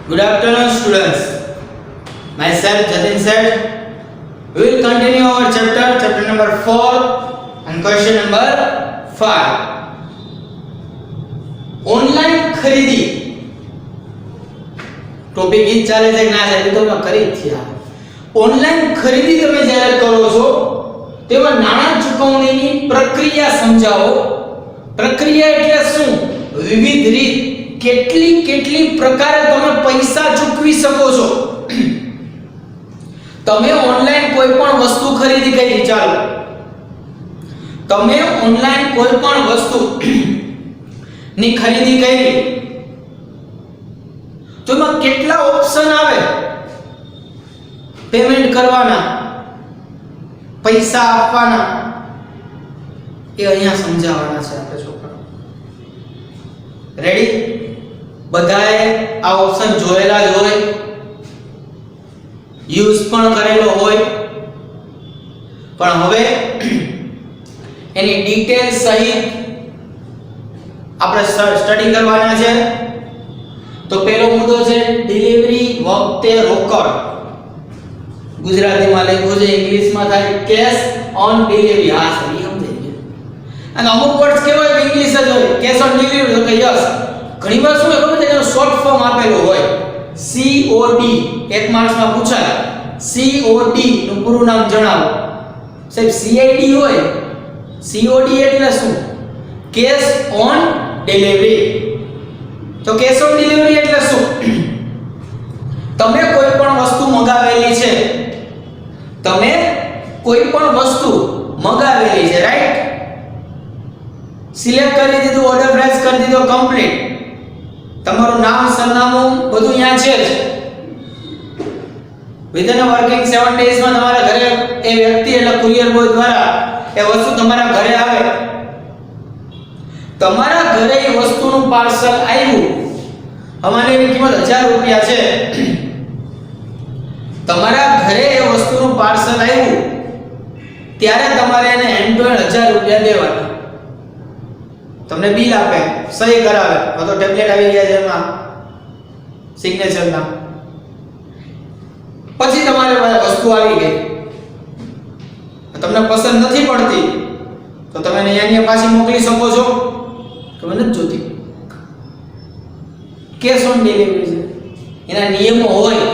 Good afternoon, students. Myself Jatin Seth. We will continue our chapter number 4 and question number 5. Online ખરીદી topic ઈ ચાલે છે કે ના ચાલે તો મેં કરી જ છે. ઓનલાઈન ખરીદી તમે જ્યારે કરો છો તેમાં નાણાં ચૂકવણીની પ્રક્રિયા સમજાવો. પ્રક્રિયા એટલે શું? વિવિધ રીત કેટલી પ્રકારે તમે પૈસા ચૂકવી શકો છો. તમે ઓનલાઈન કોઈ પણ વસ્તુ ખરીદી કરી, ચાલો તમે ઓનલાઈન કોઈ પણ વસ્તુ ની ખરીદી કરી તો એમાં કેટલા ઓપ્શન આવે પેમેન્ટ કરવાના, પૈસા આપવાના, એ અહીંયા સમજાવવાના છે આપણે છોકરાઓ. રેડી? બધાએ આ ઓપ્શન જોયેલા જ હોય, યુઝ પણ કરેલો હોય, પણ હવે એની ડિટેલ સહિત આપણે સ્ટડી કરવાના છે. તો પહેલો મુદ્દો છે ડિલિવરી વખતે રોકડ. ગુજરાતીમાં લખ્યું છે, ઇંગ્લિશમાં થાય કેશ ઓન ડિલિવરી. હા સર, એ સમજાઈ ગયું. અને અમુક વર્ડ્સ કેવા હોય ઇંગ્લિશ જ હોય, કેશ ઓન ડિલિવરી તો કે યસ. ઘણી વાર શું ખબર છે, એનો શોર્ટ ફોર્મ આપેલો હોય COD. એક માર્ક્સમાં પૂછાય COD નું પૂરું નામ જણાવો. સાહેબ CID હોય, COD એટલે શું? Cash on delivery. તો કેશ ઓન ડિલિવરી એટલે શું? તમે કોઈ પણ વસ્તુ મંગાવેલી છે, તમે કોઈ પણ વસ્તુ મંગાવેલી છે, રાઈટ? સિલેક્ટ કરી દીધું, ઓર્ડર પ્લેસ કરી દીધો, કમ્પ્લીટ. તમારું નામ, સરનામું બધું અહીંયા છે જ. વિધિન વર્કિંગ 7 ડેઝ માં તમારા ઘરે એ વ્યક્તિ એટલે કુરિયર બોય દ્વારા એ વસ્તુ તમારા ઘરે આવે. તમારા ઘરે એ વસ્તુનું પાર્સલ આવ્યું, અમારે એની કિંમત 1000 રૂપિયા છે. તમારા ઘરે એ વસ્તુનું પાર્સલ આવ્યું ત્યારે તમારે એને હેન્ડ ટુ હેન્ડ 1000 રૂપિયા દેવાના. તમને બિલ આપે, સહી કરાવે, તો ટેબ્લેટ આવી ગયા છે એમાં સિગ્નેચરના. પછી તમારે વસ્તુ આવી ગઈ, તમને પસંદ નથી પડતી તો તમે અહીંયા પાછી મોકલી શકો છો. તમે નથી જોતી. કેશ ઓન ડિલિવરી છે, એના નિયમો હોય,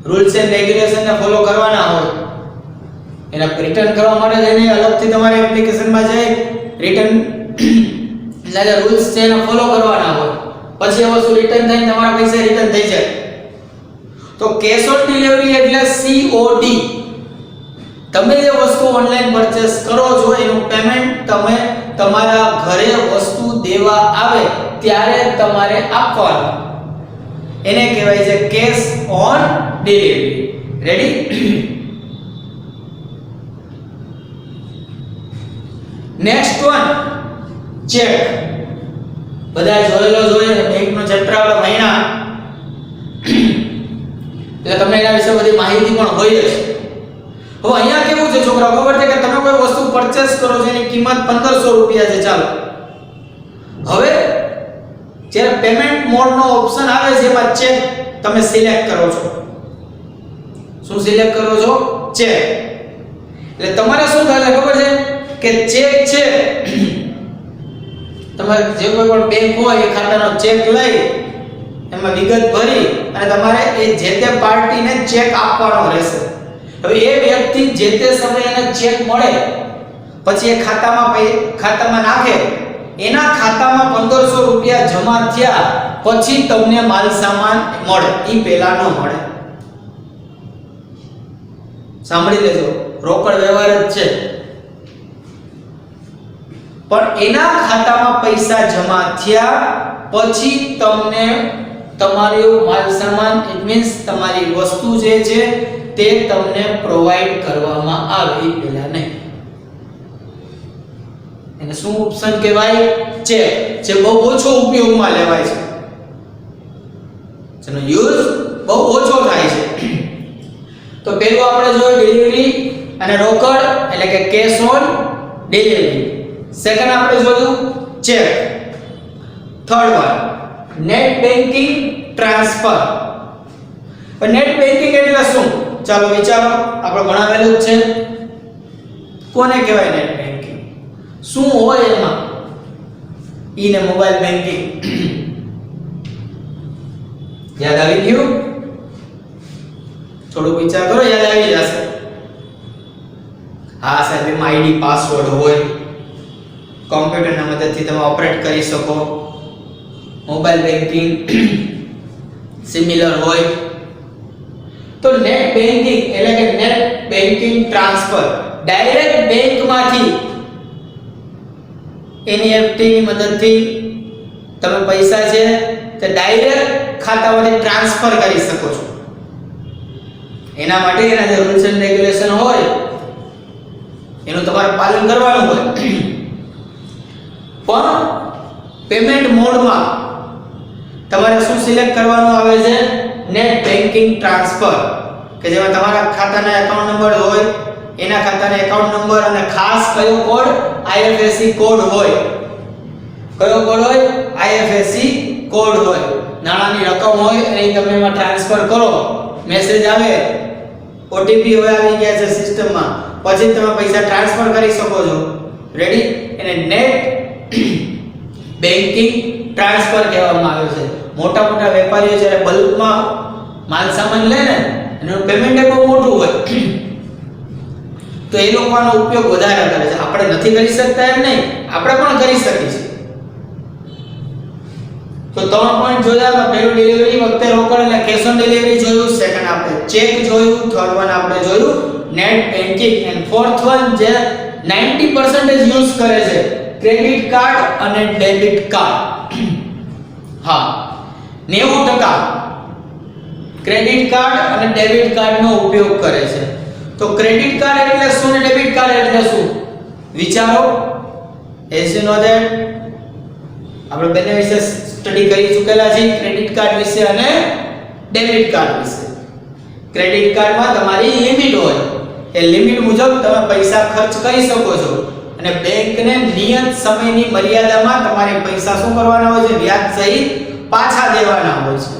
રૂલ્સ એન્ડ રેગ્યુલેશન ને ફોલો કરવાના હોય. એના રિટર્ન કરવા માટે જઈને અલગથી તમારે એપ્લિકેશનમાં જઈ રિટર્ન એટલે રૂલ્સ છે એને ફોલો કરવાના હોય. પછી એ વસ્તુ રિટર્ન થઈને તમારા પૈસા રિટર્ન થઈ જાય. તો કેશ ઓન ડિલિવરી એટલે COD. તમે જે વસ્તુ ઓનલાઈન પરચેસ કરો છો એનું પેમેન્ટ તમે તમારા ઘરે વસ્તુ દેવા આવે ત્યારે તમારે આપવાનું. એને કહેવાય છે cash on delivery. Ready? Next one check. બધા જોયેલો જોઈએ, બેંકનો ચેપ્ટર આપણે મહિના એટલે તમને એના વિશે બધી માહિતી પણ હોય જ. હવે અહીંયા કેવું છે છોકરાઓ, ખબર છે કે તમે કોઈ વસ્તુ પરચેસ કરો છો એની કિંમત 1500 રૂપિયા છે, ચાલો. હવે જ્યારે પેમેન્ટ મોડનો ઓપ્શન આવે છે એમાં ચેક તમે સિલેક્ટ કરો છો. શું સિલેક્ટ કરો છો? ચેક. એટલે તમારે શું થાય ખબર છે કે ચેક છે, તમારે જે કોઈ પણ બેંક હોય એ ખાતાનો ચેક લઈ એમાં વિગત ભરી અને તમારે એ જે તે પાર્ટીને ચેક આપવાનો રહેશે. હવે એ વ્યક્તિ જે તે સમયે એને ચેક મળે પછી એ ખાતામાં નાખે, એના ખાતામાં 1500 રૂપિયા જમા થયા પછી તમને માલ સામાન મળે, ઈ પહેલા ન મળે. સાંભળી લેજો, રોકડ વ્યવહાર જ છે, પણ એના ખાતામાં પૈસા જમા થયા પછી તમને તમારો માલ સામાન, ઇટ મીન્સ તમારી વસ્તુ જે છે તે તમને પ્રોવાઈડ કરવામાં આવે, પહેલા નહીં. એને શું ઓપ્શન કહેવાય? ચેક. જે બહુ ઓછો ઉપયોગમાં લેવાય છે, જેનો યુઝ બહુ ઓછો થાય છે. તો પહેલું આપણે જોયું ડિલિવરી અને રોકડ એટલે કે કેશ ઓન ડિલિવરી. સેકન્ડ આપણે જોયું check. Third one net banking transfer. Net banking એટલે શું? ચાલો વિચારો, આપણે ભણાવેલું જ છે. કોને કહેવાય નેટ બેન્કિંગ? શું હોય એમાં? ઈ ને મોબાઈલ બેન્કિંગ યાદ આવી ગયું? થોડું વિચાર કરો, યાદ આવી જશે. હા સાહેબ, એમાં આઈડી પાસવર્ડ હોય, કોમ્પ્યુટરના મદદથી તમે ઓપરેટ કરી શકો. મોબાઈલ બેન્કિંગ સિમિલર હોય. તો નેટ બેન્કિંગ એટલે કે નેટ બેન્કિંગ ટ્રાન્સફર ડાયરેક્ટ બેંકમાંથી એનઈએફટી ની મદદથી તમે પૈસા છે તે ડાયરેક્ટ ખાતામાંથી ટ્રાન્સફર કરી શકો છો. એના માટે એના જે રૂલ્સ એન્ડ રેગ્યુલેશન હોય એનું તમારે પાલન કરવાનું હોય. પણ પેમેન્ટ મોડમાં તમારે શું સિલેક્ટ કરવાનું આવે છે? નેટ બેન્કિંગ ટ્રાન્સફર, કે જેમાં તમારા ખાતાના એકાઉન્ટ નંબર હોય, એના ખાતાના એકાઉન્ટ નંબર અને ખાસ કયો કોડ? IFSC કોડ હોય. કયો કોડ હોય? IFSC કોડ હોય. નાણાંની રકમ હોય અને તમે એમાં ટ્રાન્સફર કરો, મેસેજ આવે, ઓટીપી હવે આવી ગયા છે સિસ્ટમમાં, પછી તમે પૈસા ટ્રાન્સફર કરી શકો છો. રેડી? એને નેટ બેન્કિંગ ટ્રાન્સફર કહેવામાં આવે છે. મોટા મોટા વેપારીઓ જ્યારે બલ્કમાં માલ સામાન લે ને, એનું પેમેન્ટ બહુ મોટું હોય, તો એ લોકો આનો ઉપયોગ વધારે કરે છે. આપણે નથી કરી શકતા એમ નહીં, આપણે પણ કરી શકીએ છીએ. તો 3 પોઈન્ટ જોયા. પહેલું ડિલિવરી વખતે રોકડ એટલે કેશ ઓન ડિલિવરી જોયું, સેકન્ડ આપણે ચેક જોયું, થર્ડ વન આપણે જોયું net banking, and fourth one જે 90% યુઝ કરે છે ક્રેડિટ કાર્ડ અને ડેબિટ કાર્ડ. હા, 90% ક્રેડિટ કાર્ડ અને ડેબિટ કાર્ડનો ઉપયોગ કરે છે. તો ક્રેડિટ કાર્ડ એટલે શું ને ડેબિટ કાર્ડ એટલે શું? વિચારો. એઝ યુ નો ધેટ આપણે બંને વિશે સ્ટડી કરી ચૂકેલા છે, ક્રેડિટ કાર્ડ વિશે અને ડેબિટ કાર્ડ વિશે. ક્રેડિટ કાર્ડમાં તમારી લિમિટ હોય, એ લિમિટ મુજબ તમે પૈસા ખર્ચ કરી શકો છો અને બેંકને નિયત સમયની મર્યાદામાં તમારે પૈસા શું કરવાના હોય છે? વ્યાજ સહિત પાછા દેવાના હોય છે.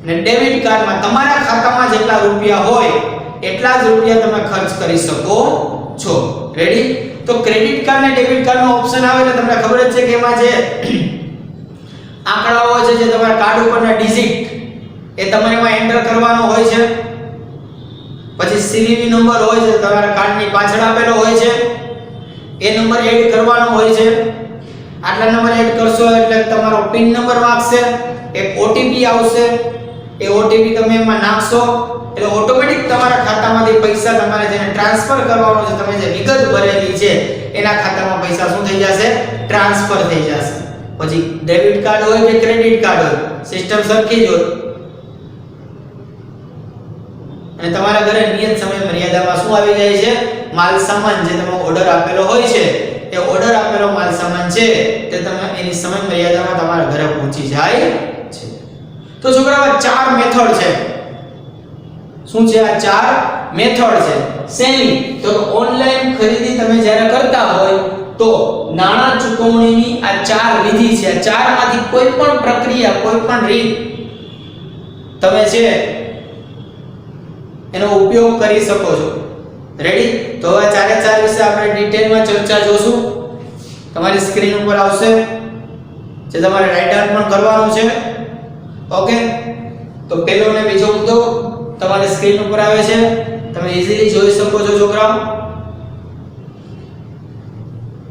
અને ડેબિટ કાર્ડમાં તમારા ખાતામાં જેટલા રૂપિયા હોય એટલા જ રૂપિયા તમે ખર્ચ કરી શકો છો. રેડી? તો ક્રેડિટ કાર્ડ અને ડેબિટ કાર્ડનો ઓપ્શન આવે એટલે તમને ખબર જ છે કે એમાં જે આંકડાઓ છે, જે તમારા કાર્ડ ઉપરના ડિજિટ, એ તમારે એમાં એન્ટર કરવાનો હોય છે. પછી સીવીવી નંબર હોય છે, તમારા કાર્ડની પાછળ આપેલો હોય છે, એ નંબર એડ કરવાનો હોય છે. આટલા નંબર એડ કરશો એટલે તમારો પિન નંબર માંગશે, એક ઓટીપી આવશે, એ ઓટીપી તમે એમાં નાખશો એટલે ઓટોમેટિક તમારા ખાતામાંથી પૈસા તમારે જેને ટ્રાન્સફર કરવાનો છે, તમે જે વિગત ભરેલી છે એના ખાતામાં પૈસા શું થઈ જશે? ટ્રાન્સફર થઈ જશે. પછી ડેબિટ કાર્ડ હોય કે ક્રેડિટ કાર્ડ હોય, સિસ્ટમ સરખી જ હોય. અને તમારા ઘરે નિયત સમય મર્યાદામાં શું આવી જાય છે? માલ સામાન જે તમે ઓર્ડર આપેલો હોય છે, એ ઓર્ડર આપેલો માલ સામાન છે તે તમે એની સમય મર્યાદામાં તમારા ઘરે પહોંચી જાય છે. તો છોકરાઓ 4 મેથડ છે. શું છે આ 4 મેથડ છે? શેની? તો ઓનલાઈન ખરીદી તમે જ્યારે કરતા હોય તો નાણાં ચૂકવણીની આ 4 વિધિ છે. આ 4 માંથી કોઈ પણ પ્રક્રિયા, કોઈ પણ રીત તમે છે એનો ઉપયોગ કરી શકો છો. રેડી? તો હવે 4 વિશે આપણે ડિટેલમાં ચર્ચા જોશું. તમારી સ્ક્રીન ઉપર આવશે, જે તમારે રાઈટ ડાઉન પણ કરવાનું છે. ઓકે? તો પહેલો ને બીજો મુદ્દો તમારી સ્ક્રીન ઉપર આવે છે, તમે ઈઝીલી જોઈ શકો છો છોકરાઓ.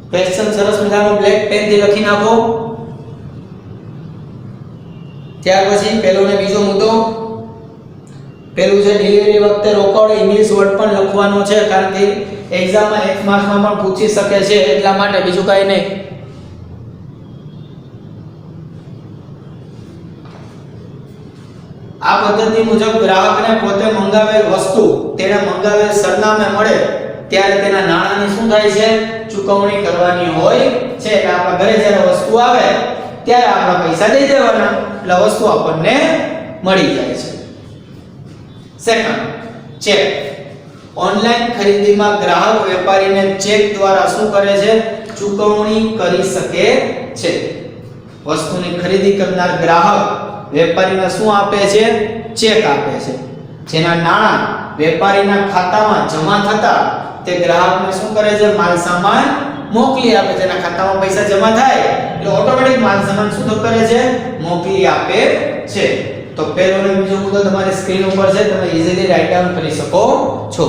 ક્વેશ્ચન સરસ મજાનો બ્લેક પેન થી લખી નાખો. ત્યાર પછી પહેલો ને બીજો મુદ્દો. પહેલું છે ડિલિવરી વખતે રોકડ, ઇંગ્લિશ વર્ડ પણ લખવાનો છે, કારણ કે એક્ઝામમાં 1 માર્ક્સમાં પણ પૂછી શકે છે, એટલા માટે, બીજું કાંઈ નહીં. આ પદ્ધતિ મુજબ ગ્રાહકને પોતે મંગાવેલ વસ્તુ તેણે મંગાવેલ સરનામે મળે ત્યારે તેના નાણાંની શું થાય છે? ચૂકવણી કરવાની હોય છે. એટલે આપણા ઘરે જ્યારે વસ્તુ આવે ત્યારે આપણે પૈસા દઈ દેવાના, એટલે વસ્તુ આપણને મળી જાય છે. Second, check. ઓનલાઈન ખરીદીમાં ગ્રાહક વેપારીને ચેક દ્વારા શું કરે છે? ચૂકવણી કરી શકે છે. વસ્તુની ખરીદી કરનાર ગ્રાહક વેપારીને શું આપે છે? ચેક આપે છે. જેના નાણાં વેપારીના ખાતામાં જમા થતા તે ગ્રાહકને શું કરે છે? માલ સામાન મોકલી આપે છે. જેના ખાતામાં પૈસા જમા થાય એટલે ઓટોમેટિક માલ સામાન શું કરે છે? મોકલી આપે છે. તો પહેલો અને બીજો મુદ્દો તમારી સ્ક્રીન ઉપર છે, તમે ઈઝીલી રાઈટ ડાઉન કરી શકો છો.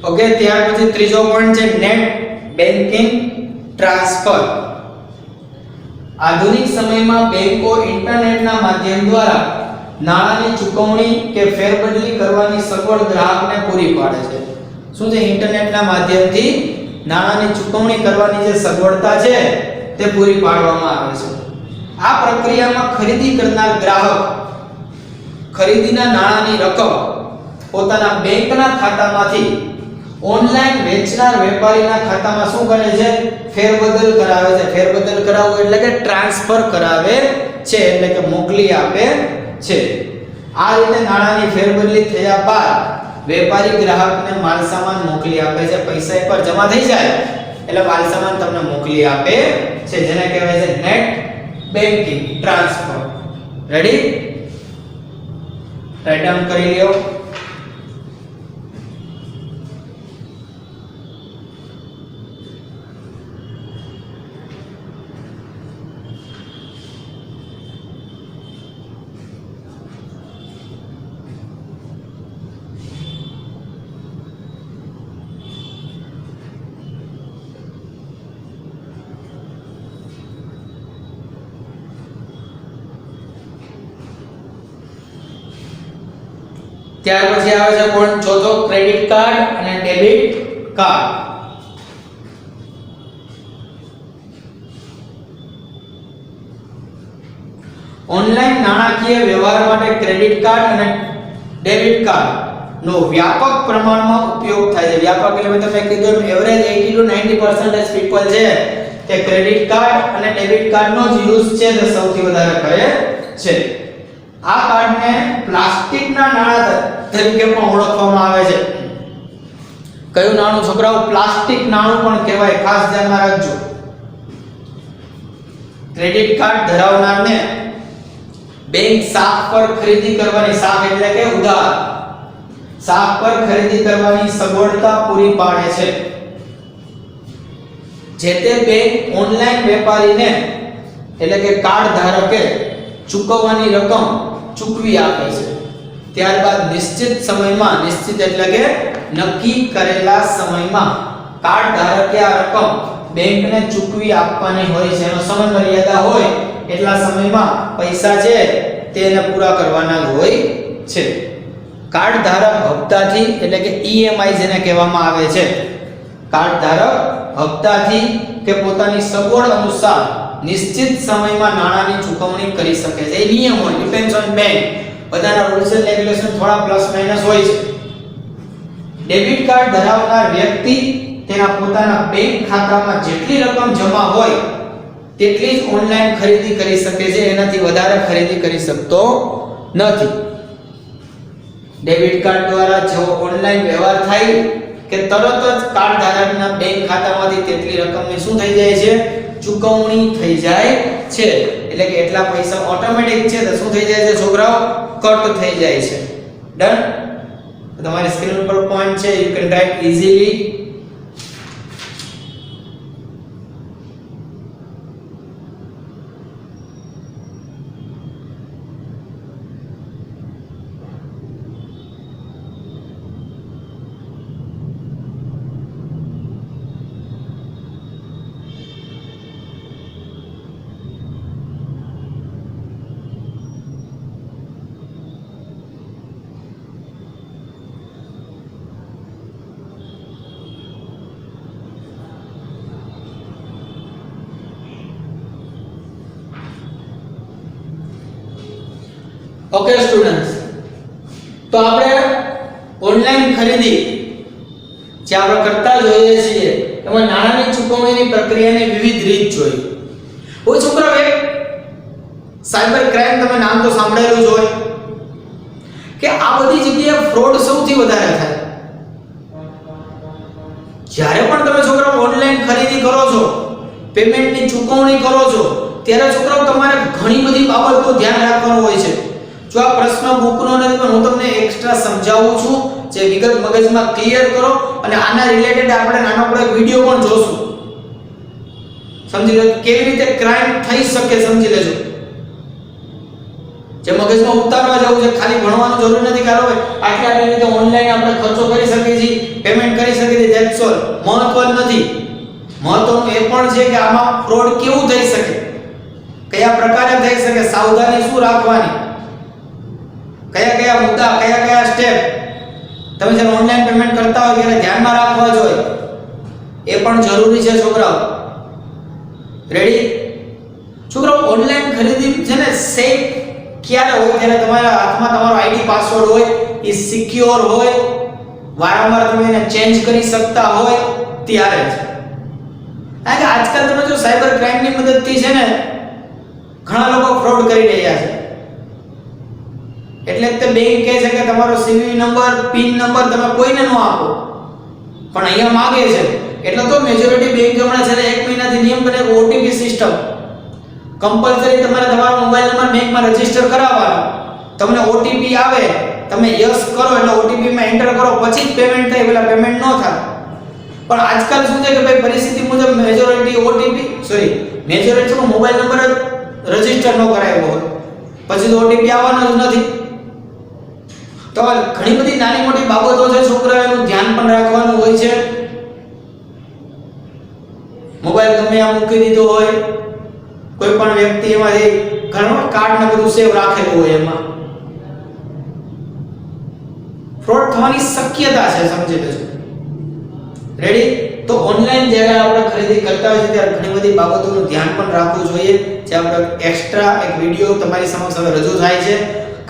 ઓકે, ત્યાર પછી ત્રીજો પોઈન્ટ છે નેટ બેન્કિંગ ટ્રાન્સફર. આધુનિક સમયમાં બેંકો ઇન્ટરનેટના માધ્યમ દ્વારા નાણાંની ચૂકવણી કે ફેરબદલી કરવાની સગવડ ગ્રાહકને પૂરી પાડે છે. શું છે? ઇન્ટરનેટના માધ્યમથી નાણાંની ચૂકવણી કરવાની જે સગવડતા છે તે પૂરી પાડવામાં આવે છે. આ પ્રક્રિયામાં ખરીદી કરનાર ગ્રાહક ખરીદીના નાણાંની રકમ પોતાના બેંકના ખાતામાંથી ઓનલાઈન વેચનાર વેપારીના ખાતામાં શું કરે છે? ફેરબદલ કરાવે છે. ફેરબદલ કરાવવું એટલે કે ટ્રાન્સફર કરાવે છે, એટલે કે મોકલી આપે છે. આ રીતે નાણાંની ફેરબદલી થયા બાદ વેપારી ગ્રાહકને માલ સામાન મોકલી આપે છે. પૈસા એકવાર જમા થઈ જાય એટલે માલ સામાન તમને મોકલી આપે છે, જેને કહેવાય છે net banking transfer. Ready? Right down કરી લ્યો. ત્યાર પછી આવે છે પોઈન્ટ ચોથો, ક્રેડિટ કાર્ડ અને ડેબિટ કાર્ડ. ઓનલાઈન નાણાકીય વ્યવહાર માટે ક્રેડિટ કાર્ડ અને ડેબિટ કાર્ડ નો વ્યાપક પ્રમાણમાં ઉપયોગ થાય છે. વ્યાપક એટલે મેં તમને કીધું એમ એવરેજ 80 to 90% પીપલ છે તે ક્રેડિટ કાર્ડ અને ડેબિટ કાર્ડનો જ યુઝ છે તે સૌથી વધારે કરે છે. આ કાર્ડને પ્લાસ્ટિકના નાણાં તરીકે પણ ઓળખવામાં આવે છે. કયું નાણું છોકરાઓ? પ્લાસ્ટિક નાણું પણ કહેવાય, ખાસ ધ્યાનમાં રાખજો. ક્રેડિટ કાર્ડ ધરાવનારને બેંક શાખ પર ખરીદી કરવાની, શાખ એટલે કે ઉધાર, શાખ પર ખરીદી કરવાની સગવડતા પૂરી પાડે છે. જે તે બેંક ઓનલાઈન વેપારીને એટલે કે કાર્ડ ધારકે ચૂકવવાની રકમ ચૂકવી આપે છે. ત્યારબાદ નિશ્ચિત સમયમાં, નિશ્ચિત એટલે કે નક્કી કરેલા સમયમાં કાર્ડ ધારકે આ રકમ બેંકને ચૂકવી આપવાની હોય છે. એનો સમય મર્યાદા હોય એટલા સમયમાં પૈસા છે તેને પૂરા કરવાના હોય છે. કાર્ડ ધારક હપ્તાથી એટલે કે ઈએમઆઈ જેને કહેવામાં આવે છે, કાર્ડ ધારક હપ્તાથી કે પોતાની સગવડ અનુસાર નિશ્ચિત સમયમાં નાણાંની ચૂકવણી કરી શકે છે. એ નિયમ હોય, ડિપેન્ડ્સ ઓન બેંક. બધાના રૂલ્સ એન્ડ રેગ્યુલેશન થોડા પ્લસ માઈનસ હોય છે. ડેબિટ કાર્ડ ધરાવનાર વ્યક્તિ તેના પોતાના બેંક ખાતામાં જેટલી રકમ જમા હોય તેટલી જ ઓનલાઈન ખરીદી કરી શકે છે, એનાથી વધારે ખરીદી કરી શકતો નથી. ડેબિટ કાર્ડ દ્વારા જો ઓનલાઈન વ્યવહાર થાય કે તરત જ કાર્ડ ધારકના બેંક ખાતામાંથી તેટલી રકમની શું થઈ જાય છે? ચૂકવણી થઈ જાય છે. એટલે કે એટલા પૈસા ઓટોમેટિક છે તો શું થઈ જાય છે છોકરાઓ? કટ થઈ જાય છે. ડન? તમારી સ્ક્રીન પર પોઈન્ટ છે, you can write easily. Okay students, તો આપણે ઓનલાઈન ખરીદી જે આપણે કરતા જોઈએ છીએ એમાં નાણાંની ચૂકવણીની પ્રક્રિયાની વિવિધ રીત જોઈ. કોઈ છોકરાઓ એક સાયબર ક્રાઇમ, તમે નામ તો સાંભળેલું જ હોય કે આ બધી જગ્યાએ ફ્રોડ સૌથી વધારે થાય. જ્યારે પણ તમે છોકરાઓ ઓનલાઈન ખરીદી કરો છો, પેમેન્ટની ચૂકવણી કરો છો, ત્યારે છોકરાઓ તમારે ઘણી બધી બાબતોનું ધ્યાન રાખવાનું હોય છે. જો આ પ્રશ્ન બુકનો નથી પણ હું તમને એક્સ્ટ્રા સમજાવું છું, જે વિગત મગજમાં ક્લિયર કરો, અને આના રિલેટેડ આપણે નાનકડો એક વિડિયો પણ જોશું. સમજી લો કેવી રીતે ક્રાઇમ થઈ શકે, સમજી લેજો. જે મગજમાં ઉતારવા જવું છે, ખાલી ભણવાનું જરૂર નથી કે હવે આટલી રીતે ઓનલાઈન આપણે ખર્ચો કરી શકીએ છીએ, પેમેન્ટ કરી શકીએ છીએ, ધેટ્સ ઓલ. મહત્વ નથી. મહત્વનું એ પણ છે કે આમાં ફ્રોડ કેવું થઈ શકે, કયા પ્રકારે થઈ શકે, સાવધાની શું રાખવાની, કયા કયા મુદ્દા, કયા કયા સ્ટેપ તમે જ્યારે ઓનલાઈન પેમેન્ટ કરતા હોય ત્યારે ધ્યાનમાં રાખવા જોઈએ, એ પણ જરૂરી છે છોકરાઓ. રેડી? છોકરાઓ, ઓનલાઈન ખરીદી છે ને સેફ ક્યારે હોય? જ્યારે તમારા હાથમાં તમારો આઈડી પાસવર્ડ હોય, એ સિક્યોર હોય, વારંવાર તમે એને ચેન્જ કરી શકતા હોય, ત્યારે જ. કારણ કે આજકાલ તમે જો સાયબર ક્રાઇમની મદદથી છે ને ઘણા લોકો ફ્રોડ કરી રહ્યા છે. એટલે તે બેંક કહે છે કે તમારો સીવીવી નંબર, પિન નંબર તમે કોઈને ન આપો, પણ અહીંયા માંગે છે. એટલે તો મેજોરિટી બેંક હમણાં છે 1 મહિનાથી નિયમ કરે ઓટીપી સિસ્ટમ કમ્પલસરી તમારે તમારો મોબાઈલ નંબર બેંકમાં રજીસ્ટર કરાવવાનો. તમને ઓટીપી આવે, તમે યસ કરો એટલે ઓટીપી માં એન્ટર કરો, પછી જ પેમેન્ટ થાય, પેલા પેમેન્ટ ન થાય. પણ આજકાલ શું છે કે ભાઈ પરિસ્થિતિ મુજબ મેજોરિટી મોબાઈલ નંબર રજીસ્ટર ન કરાવ્યો હોય, પછી તો ઓટીપી આવવાનો જ નથી. તો ઘણી બધી નાની મોટી બાબતો છે, છોકરાઓનું ધ્યાન પણ રાખવાનું હોય છે. મોબાઈલ ગમે આ મૂકી દીધો હોય, કોઈ પણ વ્યક્તિ એમાંથી ઘણો કાર્ડ ને બધું સેવ રાખેલું હોય, એમાં ફ્રોડ થવાની શક્યતા છે, સમજી લેજો. રેડી? તો ઓનલાઈન જ્યારે આપણે ખરીદી કરતા હોય છે ત્યારે ઘણી બધી બાબતોનું ધ્યાન પણ રાખવું જોઈએ, જે આપણે એક્સ્ટ્રા એક વિડિયો તમારી સમક્ષ હવે રજૂ થાય છે.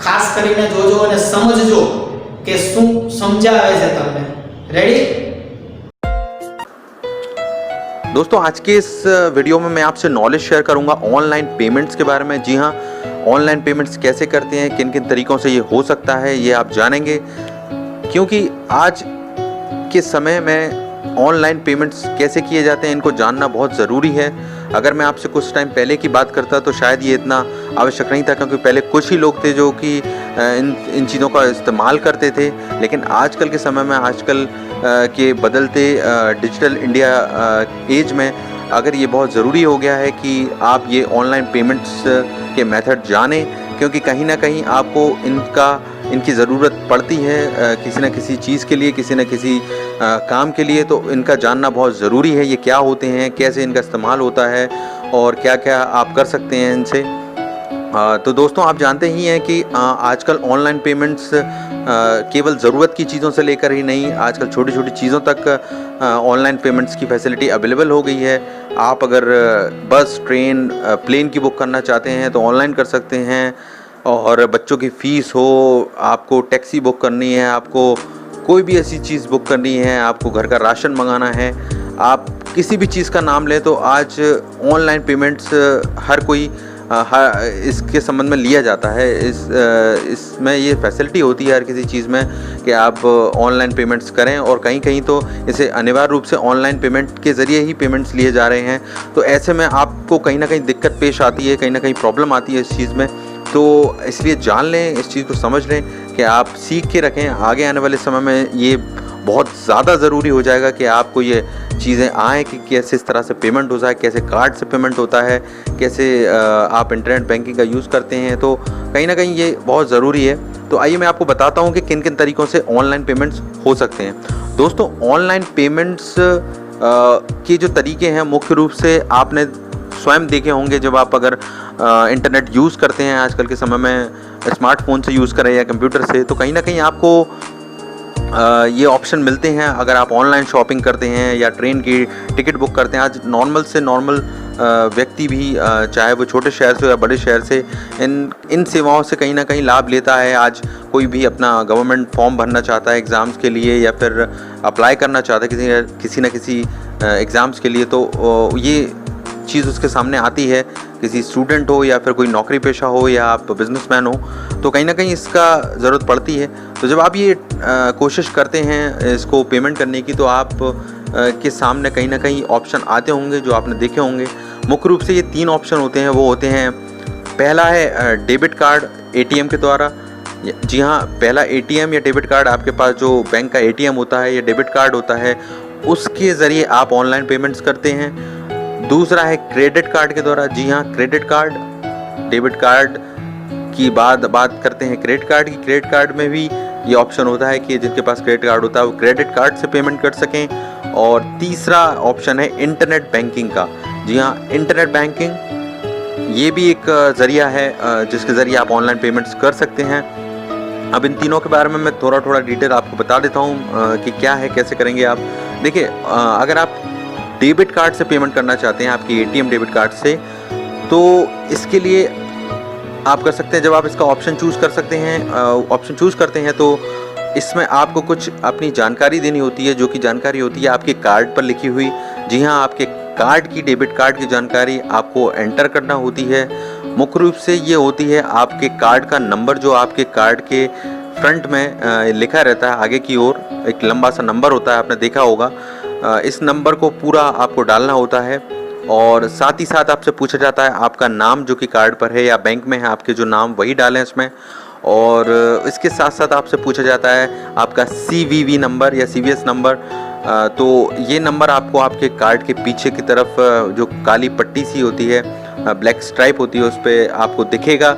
ખાસ કરીને જોજો અને સમજજો કે શું સમજાવે છે તમને. રેડી? दोस्तों, आज के इस वीडियो में मैं आपसे नॉलेज शेयर करूंगा ऑनलाइन पेमेंट्स के बारे में. जी हाँ, ऑनलाइन पेमेंट्स कैसे करते हैं, किन किन तरीक़ों से ये हो सकता है, ये आप जानेंगे. क्योंकि आज के समय में ऑनलाइन पेमेंट्स कैसे किए जाते हैं, इनको जानना बहुत ज़रूरी है. अगर मैं आपसे कुछ टाइम पहले की बात करता तो शायद ये इतना आवश्यक नहीं था, क्योंकि पहले कुछ ही लोग थे जो कि इन चीज़ों का इस्तेमाल करते थे. लेकिन आजकल के समय में, आजकल के बदलते डिजिटल इंडिया एज में अगर ये बहुत ज़रूरी हो गया है कि आप ये ऑनलाइन पेमेंट्स के मेथड जानें, क्योंकि कहीं ना कहीं आपको इनकी ज़रूरत पड़ती है किसी न किसी चीज़ के लिए, किसी न किसी काम के लिए. तो इनका जानना बहुत ज़रूरी है. ये क्या होते हैं, कैसे इनका इस्तेमाल होता है और क्या क्या आप कर सकते हैं इनसे. तो दोस्तों, आप जानते ही हैं कि आजकल ऑनलाइन पेमेंट्स केवल ज़रूरत की चीज़ों से लेकर ही नहीं, आजकल छोटी छोटी चीज़ों तक ऑनलाइन पेमेंट्स की फैसिलिटी अवेलेबल हो गई है. आप अगर बस, ट्रेन, प्लेन की बुक करना चाहते हैं तो ऑनलाइन कर सकते हैं. और बच्चों की फ़ीस हो, आपको टैक्सी बुक करनी है, आपको कोई भी ऐसी चीज़ बुक करनी है, आपको घर का राशन मंगाना है, आप किसी भी चीज़ का नाम लें तो आज ऑनलाइन पेमेंट्स हर कोई इसके संबंध में लिया जाता है. इसमें ये फैसिलिटी होती है हर किसी चीज़ में कि आप ऑनलाइन पेमेंट्स करें. और कहीं कहीं तो इसे अनिवार्य रूप से ऑनलाइन पेमेंट के ज़रिए ही पेमेंट्स लिए जा रहे हैं. तो ऐसे में आपको कहीं ना कहीं दिक्कत पेश आती है, कहीं ना कहीं प्रॉब्लम आती है इस चीज़ में. तो इसलिए जान लें, इस चीज़ को समझ लें कि आप सीख के रखें. आगे आने वाले समय में ये बहुत ज़्यादा ज़रूरी हो जाएगा कि आपको ये चीज़ें आएँ कि कैसे इस तरह से पेमेंट होता है, कैसे कार्ड से पेमेंट होता है, कैसे आप इंटरनेट बैंकिंग का यूज़ करते हैं. तो कहीं ना कहीं ये बहुत ज़रूरी है. तो आइए मैं आपको बताता हूँ कि किन किन तरीक़ों से ऑनलाइन पेमेंट्स हो सकते हैं. दोस्तों, ऑनलाइन पेमेंट्स के जो तरीके हैं मुख्य रूप से आपने स्वयं देखे होंगे. जब आप अगर इंटरनेट यूज़ करते हैं आजकल के समय में, स्मार्टफोन से यूज़ करें या कंप्यूटर से, तो कहीं ना कहीं आपको ये ऑप्शन मिलते हैं. अगर आप ऑनलाइन शॉपिंग करते हैं या ट्रेन की टिकट बुक करते हैं, आज नॉर्मल से नॉर्मल व्यक्ति भी चाहे वो छोटे शहर से हो या बड़े शहर से इन सेवाओं से कहीं ना कहीं लाभ लेता है। आज कोई भी अपना गवर्नमेंट फॉर्म भरना चाहता है एग्ज़ाम्स के लिए या फिर अप्लाई करना चाहता है किसी न किसी एग्ज़ाम्स के लिए, तो ये चीज़ उसके सामने आती है। किसी स्टूडेंट हो या फिर कोई नौकरी पेशा हो या आप बिजनेसमैन हो, तो कहीं ना कहीं इसका ज़रूरत पड़ती है। तो जब आप ये कोशिश करते हैं इसको पेमेंट करने की, तो आप के सामने कहीं ना कहीं ऑप्शन आते होंगे जो आपने देखे होंगे। मुख्य रूप से ये 3 ऑप्शन होते हैं। वो होते हैं, पहला है डेबिट कार्ड एटीएम के द्वारा। जी हाँ, पहला एटीएम या डेबिट कार्ड, आपके पास जो बैंक का एटीएम होता है या डेबिट कार्ड होता है, उसके ज़रिए आप ऑनलाइन पेमेंट्स करते हैं। दूसरा है क्रेडिट कार्ड के द्वारा। जी हाँ, क्रेडिट कार्ड, डेबिट कार्ड की बात करते हैं क्रेडिट कार्ड की। क्रेडिट कार्ड में भी ये ऑप्शन होता है कि जिनके पास क्रेडिट कार्ड होता है वो क्रेडिट कार्ड से पेमेंट कर सकें। और तीसरा ऑप्शन है इंटरनेट बैंकिंग का। जी हाँ, इंटरनेट बैंकिंग ये भी एक ज़रिया है जिसके ज़रिए आप ऑनलाइन पेमेंट्स कर सकते हैं। अब इन तीनों के बारे में मैं थोड़ा डिटेल आपको बता देता हूँ कि क्या है, कैसे करेंगे आप। देखिए, अगर आप डेबिट कार्ड से पेमेंट करना चाहते हैं, आपकी एटीएम डेबिट कार्ड से, तो इसके लिए आप कर सकते हैं, जब आप इसका ऑप्शन चूज़ करते हैं तो इसमें आपको कुछ अपनी जानकारी देनी होती है, जो कि जानकारी होती है आपके कार्ड पर लिखी हुई। जी हाँ, आपके कार्ड की, डेबिट कार्ड की जानकारी आपको एंटर करना होती है। मुख्य रूप से ये होती है आपके कार्ड का नंबर, जो आपके कार्ड के फ्रंट में लिखा रहता है आगे की ओर, एक लंबा सा नंबर होता है, आपने देखा होगा। इस नंबर को पूरा आपको डालना होता है और साथ ही साथ आपसे पूछा जाता है आपका नाम, जो कि कार्ड पर है या बैंक में है आपके जो नाम, वही डालें इसमें। और इसके साथ साथ आपसे पूछा जाता है आपका CVV नंबर या CVS नंबर। तो ये नंबर आपको आपके कार्ड के पीछे की तरफ जो काली पट्टी सी होती है, ब्लैक स्ट्राइप होती है, उस पर आपको दिखेगा,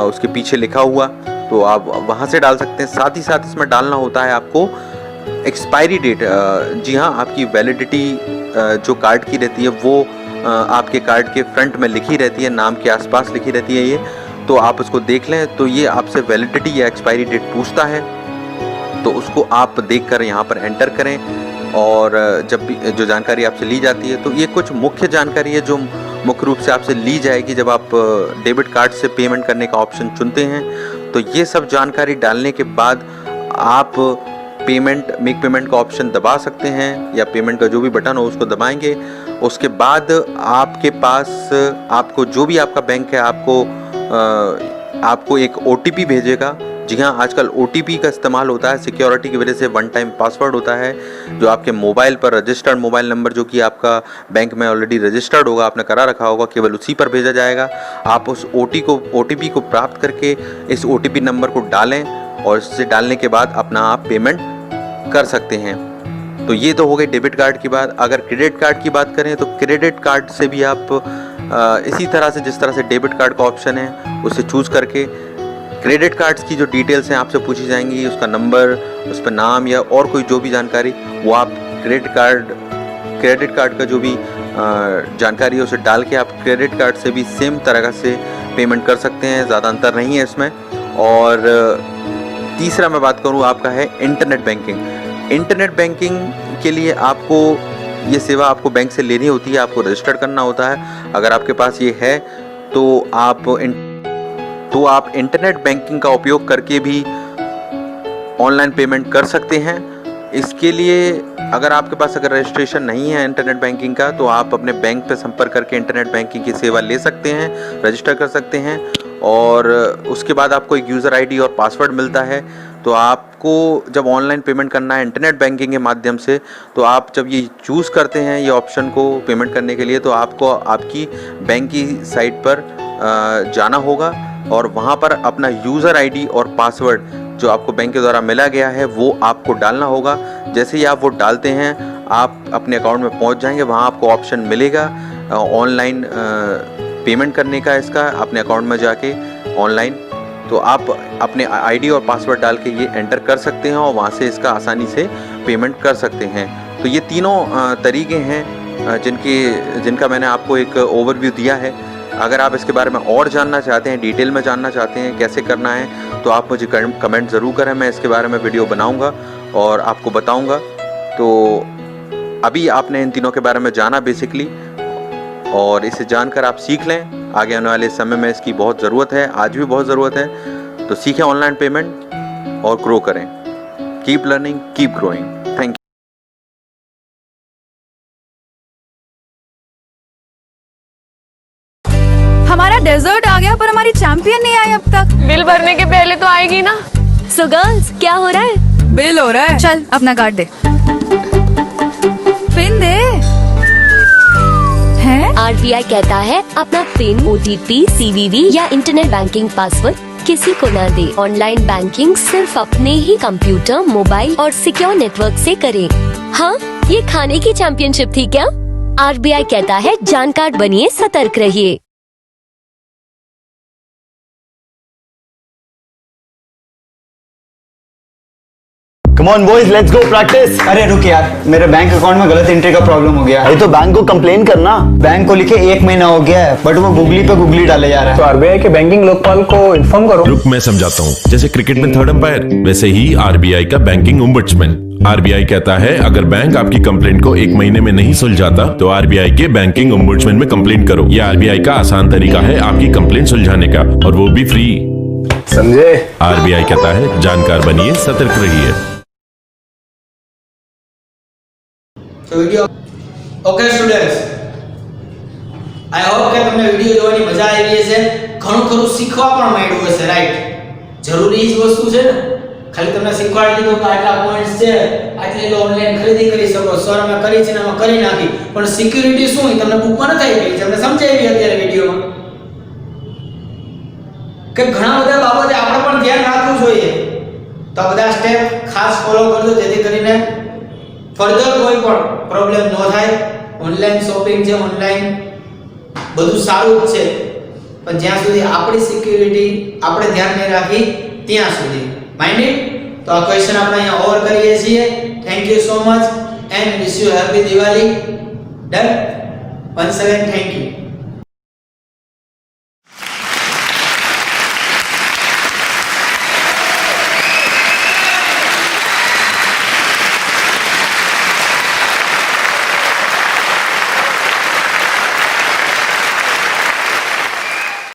उसके पीछे लिखा हुआ, तो आप वहाँ से डाल सकते हैं। साथ ही साथ इसमें डालना होता है आपको एक्सपायरी डेट। जी हाँ, आपकी वैलिडिटी जो कार्ड की रहती है वो आपके कार्ड के फ्रंट में लिखी रहती है, नाम के आसपास लिखी रहती है ये, तो आप उसको देख लें। तो ये आपसे वैलिडिटी या एक्सपायरी डेट पूछता है, तो उसको आप देखकर यहाँ पर एंटर करें। और जब भी जो जानकारी आपसे ली जाती है, तो ये कुछ मुख्य जानकारी है जो मुख्य रूप से आपसे ली जाएगी जब आप डेबिट कार्ड से पेमेंट करने का ऑप्शन चुनते हैं। तो ये सब जानकारी डालने के बाद आप मेक पेमेंट का ऑप्शन दबा सकते हैं, या पेमेंट का जो भी बटन हो उसको दबाएंगे। उसके बाद आपके पास, आपको जो भी आपका बैंक है, आपको एक OTP भेजेगा। जी हाँ, आजकल OTP का इस्तेमाल होता है सिक्योरिटी की वजह से। 1 टाइम पासवर्ड होता है जो आपके मोबाइल पर, रजिस्टर्ड मोबाइल नंबर जो कि आपका बैंक में ऑलरेडी रजिस्टर्ड होगा, आपने करा रखा होगा, केवल उसी पर भेजा जाएगा। आप उस OTP को प्राप्त करके इस OTP नंबर को डालें और इससे डालने के बाद अपना आप पेमेंट कर सकते हैं। तो ये तो हो गई डेबिट कार्ड की बात। अगर क्रेडिट कार्ड की बात करें तो क्रेडिट कार्ड से भी आप इसी तरह से, जिस तरह से डेबिट कार्ड का ऑप्शन है उसे चूज़ करके क्रेडिट कार्ड्स की जो डिटेल्स हैं आपसे पूछी जाएंगी, उसका नंबर, उस पर नाम या और कोई जो भी जानकारी, वो आप क्रेडिट कार्ड का जो भी जानकारी है उसे डाल के आप क्रेडिट कार्ड से भी सेम तरह से पेमेंट कर सकते हैं, ज़्यादा अंतर नहीं है इसमें। और तीसरा मैं बात करूँ आपका है इंटरनेट बैंकिंग। इंटरनेट बैंकिंग के लिए आपको ये सेवा आपको बैंक से लेनी होती है, आपको रजिस्टर करना होता है। अगर आपके पास ये है तो आप इंटरनेट बैंकिंग का उपयोग करके भी ऑनलाइन पेमेंट कर सकते हैं। इसके लिए अगर आपके पास रजिस्ट्रेशन नहीं है इंटरनेट बैंकिंग का, तो आप अपने बैंक पर संपर्क करके इंटरनेट बैंकिंग की सेवा ले सकते हैं, रजिस्टर कर सकते हैं। और उसके बाद आपको एक यूज़र ID और पासवर्ड मिलता है। तो आपको जब ऑनलाइन पेमेंट करना है इंटरनेट बैंकिंग के माध्यम से, तो आप जब ये चूज़ करते हैं ये ऑप्शन को पेमेंट करने के लिए, तो आपको आपकी बैंक की साइट पर जाना होगा और वहाँ पर अपना यूज़र ID और पासवर्ड जो आपको बैंक के द्वारा मिला गया है वो आपको डालना होगा। जैसे ही आप वो डालते हैं, आप अपने अकाउंट में पहुँच जाएंगे। वहाँ आपको ऑप्शन मिलेगा ऑनलाइन पेमेंट करने का, इसका अपने अकाउंट में जाके ऑनलाइन, तो आप अपने ID और पासवर्ड डाल के ये एंटर कर सकते हैं और वहाँ से इसका आसानी से पेमेंट कर सकते हैं। तो ये तीनों तरीके हैं जिनका मैंने आपको एक ओवरव्यू दिया है। अगर आप इसके बारे में और जानना चाहते हैं, डिटेल में जानना चाहते हैं कैसे करना है, तो आप मुझे कमेंट ज़रूर करें। मैं इसके बारे में वीडियो बनाऊंगा और आपको बताऊंगा। तो अभी आपने इन तीनों के बारे में जाना बेसिकली, और इसे जानकर आप सीख लें। आगे आने वाले समय में इसकी बहुत ज़रूरत है, आज भी बहुत ज़रूरत है। तो सीखें ऑनलाइन पेमेंट और ग्रो करें। Keep learning, keep growing. Thank you. हमारा डेजर्ट आ गया पर हमारी चैंपियन नहीं आई अब तक। बिल भरने के पहले तो आएगी ना। सो गर्ल्स, क्या हो रहा है? बिल हो रहा है। चल अपना कार्ड दे, पिन दे। है आरबीआई कहता है अपना पिन, ओटीपी, सीवीवी या इंटरनेट बैंकिंग पासवर्ड किसी को ना दे। ऑनलाइन बैंकिंग सिर्फ अपने ही कंप्यूटर, मोबाइल और सिक्योर नेटवर्क से करें। हाँ, ये खाने की चैंपियनशिप थी क्या? आरबीआई कहता है जानकार बनिए, सतर्क रहिए। Come on boys, let's go practice। अरे रुक यार, मेरे बैंक अकाउंट में गलत एंट्री का प्रॉब्लम हो गया है। भाई तो बैंक को कंप्लेन करना। बैंक को लिखे 1 महीना हो गया है, बट वो गुगली पे गुगली डाले जा रहा तो है। आरबीआई के बैंकिंग लोकपाल को इन्फॉर्म करो। रुक, मैं समझाता हूँ। जैसे क्रिकेट में थर्ड अंपायर, वैसे ही आरबीआई का बैंकिंग ओम्बड्समैन। आरबीआई कहता है अगर बैंक आपकी कंप्लेंट को 1 महीने में नहीं सुलझाता तो आरबीआई के बैंकिंग ओम्बड्समैन में कंप्लेंट करो। यह आरबीआई का आसान तरीका है आपकी कंप्लेंट सुलझाने का, और वो भी फ्री। समझे? आरबीआई कहता है जानकार बनिए, सतर्क रहिए। તો video okay students, I hope કે તમને વિડિયો જોવાની મજા આવી હશે, ઘણું ખરું શીખવા પણ મળ્યું હશે, રાઈટ? જરૂરી જ વસ્તુ છે ને, ખાલી તમને શીખવાડી દીધું કે આટલા પોઈન્ટ્સ છે, આટલી ઓનલાઈન ખરીદી કરી શકો, સર મેં કરી છે ને અમે કરી નાખી, પણ સિક્યુરિટી શું એ તમને બુકમાં નથી આવી છે, તમને સમજાવી અત્યારે વિડિયોમાં કે ઘણા બધા બાબતે આપણે પણ ધ્યાન રાખવું જોઈએ। તો આ બધા સ્ટેપ ખાસ ફોલો કરજો જેથી કરીને ફર્ધર કોઈ પણ પ્રોબ્લેમ ન થાય। ઓનલાઈન શોપિંગ છે, ઓનલાઈન બધું સારું જ છે, પણ જ્યાં સુધી આપણી સિક્યુરિટી આપણે ધ્યાન નહીં રાખી ત્યાં સુધી માઇન્ડેડ। તો આ ક્વેશ્ચન આપણે અહીંયા ઓવર કરીએ છીએ। Thank you so much and wish you happy Diwali. Done? Once again thank you.